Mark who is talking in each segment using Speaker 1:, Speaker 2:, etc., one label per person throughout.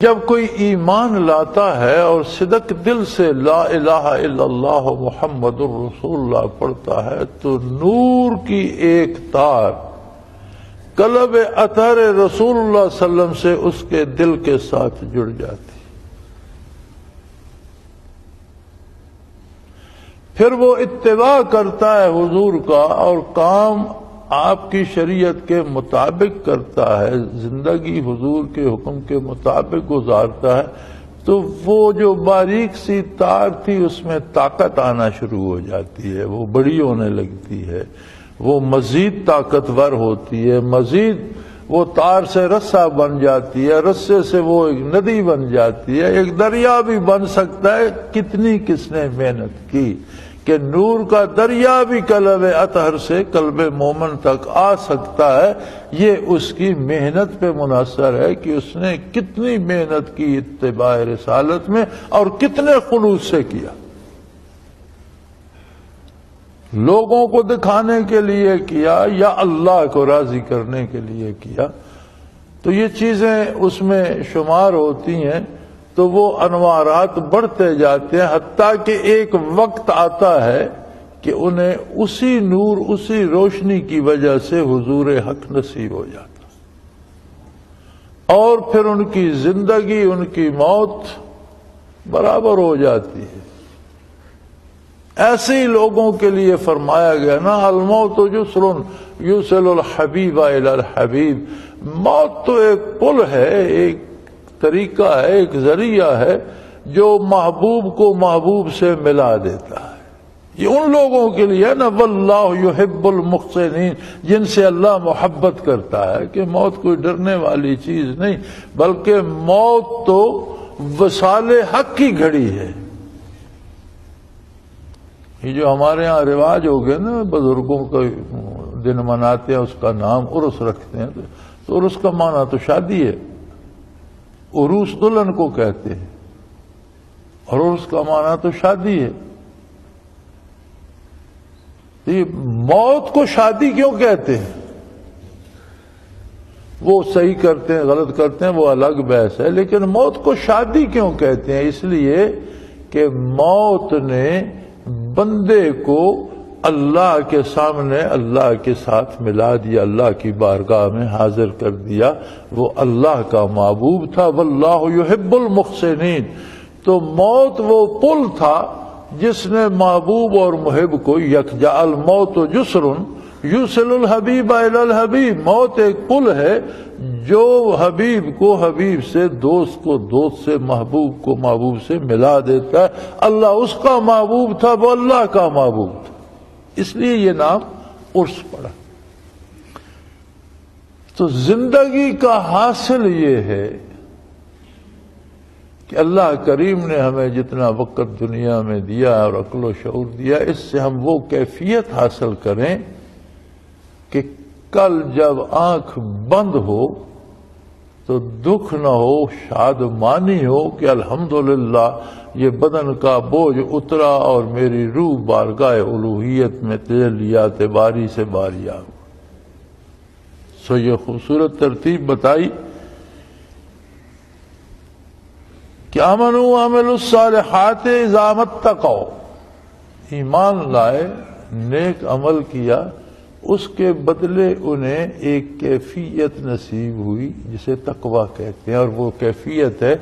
Speaker 1: جب کوئی ایمان لاتا ہے اور صدق دل سے لا الہ الا اللہ محمد الرسول اللہ پڑھتا ہے تو نور کی ایک تار قلب اطہر رسول اللہ صلی اللہ علیہ وسلم سے اس کے دل کے ساتھ جڑ جاتی، پھر وہ اتباع کرتا ہے حضور کا اور کام آپ کی شریعت کے مطابق کرتا ہے، زندگی حضور کے حکم کے مطابق گزارتا ہے، تو وہ جو باریک سی تار تھی اس میں طاقت آنا شروع ہو جاتی ہے، وہ بڑی ہونے لگتی ہے، وہ مزید طاقتور ہوتی ہے، مزید وہ تار سے رسہ بن جاتی ہے، رسے سے وہ ایک ندی بن جاتی ہے، ایک دریا بھی بن سکتا ہے۔ کتنی کس نے محنت کی کہ نور کا دریا بھی قلب اطہر سے قلب مومن تک آ سکتا ہے، یہ اس کی محنت پہ منحصر ہے کہ اس نے کتنی محنت کی اتباع رسالت میں اور کتنے خلوص سے کیا، لوگوں کو دکھانے کے لیے کیا یا اللہ کو راضی کرنے کے لیے کیا، تو یہ چیزیں اس میں شمار ہوتی ہیں، تو وہ انوارات بڑھتے جاتے ہیں، حتیٰ کہ ایک وقت آتا ہے کہ انہیں اسی نور اسی روشنی کی وجہ سے حضور حق نصیب ہو جاتا، اور پھر ان کی زندگی ان کی موت برابر ہو جاتی ہے۔ ایسے ہی لوگوں کے لیے فرمایا گیا نا، الموت جسر یوصل الحبیب الی الحبیب، موت تو ایک پل ہے، ایک طریقہ ہے، ایک ذریعہ ہے جو محبوب کو محبوب سے ملا دیتا ہے۔ یہ ان لوگوں کے لیے نا، واللہ یحب المحسنین، جن سے اللہ محبت کرتا ہے، کہ موت کوئی ڈرنے والی چیز نہیں، بلکہ موت تو وصال حق کی گھڑی ہے۔ یہ جو ہمارے ہاں رواج ہو گئے نا، بزرگوں کا دن مناتے ہیں، اس کا نام عرس رکھتے ہیں، تو عرس کا معنی تو شادی ہے، عروس دلہن کو کہتے ہیں، اور عرس کا معنی تو شادی ہے۔ یہ موت کو شادی کیوں کہتے ہیں؟ وہ صحیح کرتے ہیں غلط کرتے ہیں وہ الگ بحث ہے، لیکن موت کو شادی کیوں کہتے ہیں؟ اس لیے کہ موت نے بندے کو اللہ کے سامنے اللہ کے ساتھ ملا دیا، اللہ کی بارگاہ میں حاضر کر دیا، وہ اللہ کا محبوب تھا، واللہ یحب المحسنین۔ تو موت وہ پل تھا جس نے محبوب اور محب کو یکجا، الموت جسر یوصل الحبیب الی الحبیب، موت ایک پل ہے جو حبیب کو حبیب سے، دوست کو دوست سے، محبوب کو محبوب سے ملا دیتا ہے۔ اللہ اس کا محبوب تھا، وہ اللہ کا محبوب تھا، اس لیے یہ نام عرس پڑا۔ تو زندگی کا حاصل یہ ہے کہ اللہ کریم نے ہمیں جتنا وقت دنیا میں دیا اور عقل و شعور دیا، اس سے ہم وہ کیفیت حاصل کریں کہ کل جب آنکھ بند ہو تو دکھ نہ ہو، شادمانی ہو کہ الحمدللہ یہ بدن کا بوجھ اترا اور میری روح بارگاہ الوہیت میں تجلیات باری سے باریاب۔ سو یہ خوبصورت ترتیب بتائی کہ آمنوا وعملوا الصالحات اذا ما اتقوا، ایمان لائے، نیک عمل کیا، اس کے بدلے انہیں ایک کیفیت نصیب ہوئی جسے تقویٰ کہتے ہیں، اور وہ کیفیت ہے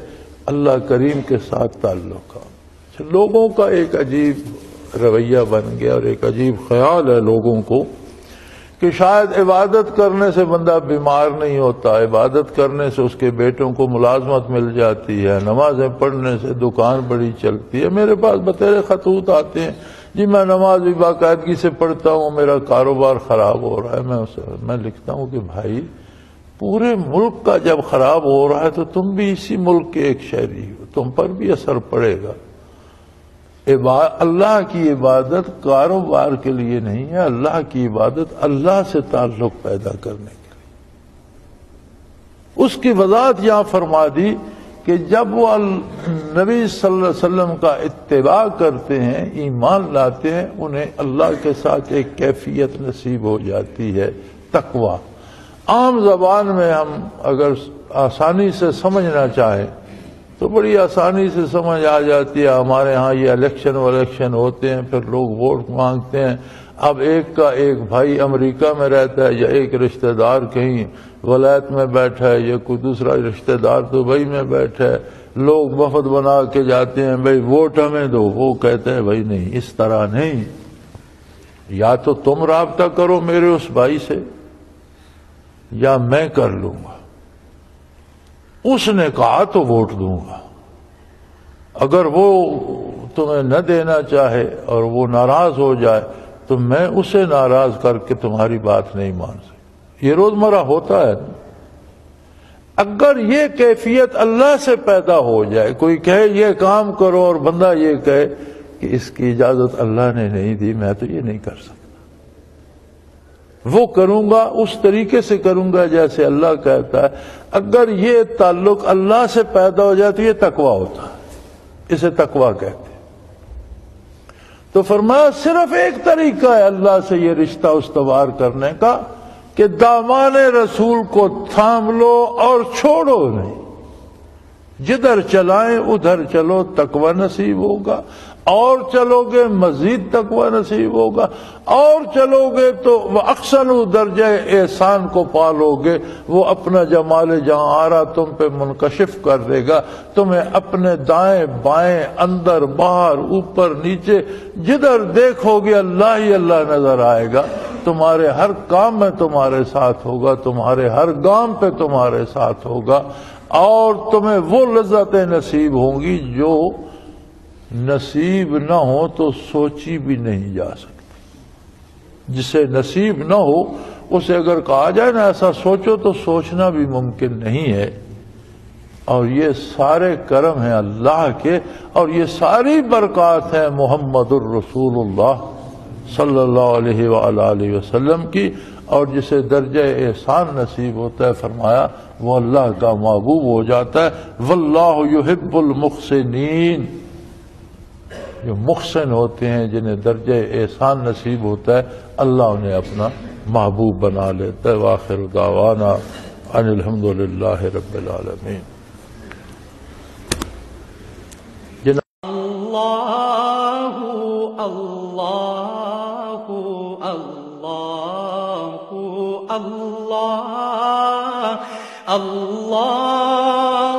Speaker 1: اللہ کریم کے ساتھ تعلق کا۔ لوگوں کا ایک عجیب رویہ بن گیا اور ایک عجیب خیال ہے لوگوں کو کہ شاید عبادت کرنے سے بندہ بیمار نہیں ہوتا، عبادت کرنے سے اس کے بیٹوں کو ملازمت مل جاتی ہے، نمازیں پڑھنے سے دکان بڑی چلتی ہے۔ میرے پاس بطور خطوط آتے ہیں، جی میں نماز بھی باقاعدگی سے پڑھتا ہوں، میرا کاروبار خراب ہو رہا ہے۔ میں لکھتا ہوں کہ بھائی پورے ملک کا جب خراب ہو رہا ہے تو تم بھی اسی ملک کے ایک شہری ہو، تم پر بھی اثر پڑے گا۔ اللہ کی عبادت کاروبار کے لیے نہیں ہے، اللہ کی عبادت اللہ سے تعلق پیدا کرنے کے لیے۔ اس کی وضاحت یہاں فرما دی کہ جب وہ نبی صلی اللہ علیہ وسلم کا اتباع کرتے ہیں، ایمان لاتے ہیں، انہیں اللہ کے ساتھ ایک کیفیت نصیب ہو جاتی ہے، تقویٰ۔ عام زبان میں ہم اگر آسانی سے سمجھنا چاہیں تو بڑی آسانی سے سمجھ آ جاتی ہے. ہمارے ہاں یہ الیکشن ہوتے ہیں، پھر لوگ ووٹ مانگتے ہیں. اب ایک کا ایک بھائی امریکہ میں رہتا ہے، یا ایک رشتہ دار کہیں ولایت میں بیٹھا ہے، یا کوئی دوسرا رشتہ دار دبئی میں بیٹھا ہے. لوگ وفد بنا کے جاتے ہیں، بھائی ووٹ ہمیں دو. وہ کہتے ہیں بھائی نہیں، اس طرح نہیں، یا تو تم رابطہ کرو میرے اس بھائی سے یا میں کر لوں گا. اس نے کہا تو ووٹ دوں گا. اگر وہ تمہیں نہ دینا چاہے اور وہ ناراض ہو جائے تو میں اسے ناراض کر کے تمہاری بات نہیں مان سکتا. یہ روزمرہ ہوتا ہے. اگر یہ کیفیت اللہ سے پیدا ہو جائے، کوئی کہے یہ کام کرو اور بندہ یہ کہے کہ اس کی اجازت اللہ نے نہیں دی، میں تو یہ نہیں کر سکتا، وہ کروں گا اس طریقے سے کروں گا جیسے اللہ کہتا ہے. اگر یہ تعلق اللہ سے پیدا ہو جائے تو یہ تقویٰ ہوتا ہے، اسے تقویٰ کہتے ہیں. تو فرمایا صرف ایک طریقہ ہے اللہ سے یہ رشتہ استوار کرنے کا کہ دامان رسول کو تھام لو اور چھوڑو نہیں. جدھر چلائیں ادھر چلو، تقویٰ نصیب ہوگا. اور چلو گے مزید تقویٰ نصیب ہوگا. اور چلو گے تو وہ احسن درجہ احسان کو پالو گے. وہ اپنا جمال جہاں آرا تم پہ منکشف کر دے گا. تمہیں اپنے دائیں بائیں اندر باہر اوپر نیچے جدھر دیکھو گے اللہ ہی اللہ نظر آئے گا. تمہارے ہر کام میں تمہارے ساتھ ہوگا، تمہارے ہر گام پہ تمہارے ساتھ ہوگا. اور تمہیں وہ لذتیں نصیب ہوں گی جو نصیب نہ ہو تو سوچی بھی نہیں جا سکتی. جسے نصیب نہ ہو اسے اگر کہا جائے نا ایسا سوچو تو سوچنا بھی ممکن نہیں ہے. اور یہ سارے کرم ہیں اللہ کے، اور یہ ساری برکات ہیں محمد الرسول اللہ صلی اللہ علیہ وآلہ وسلم کی. اور جسے درجہ احسان نصیب ہوتا ہے فرمایا وہ اللہ کا محبوب ہو جاتا ہے. واللہ یحب المحسنین. جو محسن ہوتے ہیں جنہیں درجہ احسان نصیب ہوتا ہے اللہ انہیں اپنا محبوب بنا لیتا ہے. وآخر دعوانا ان الحمد للہ رب العالمین.
Speaker 2: اللہ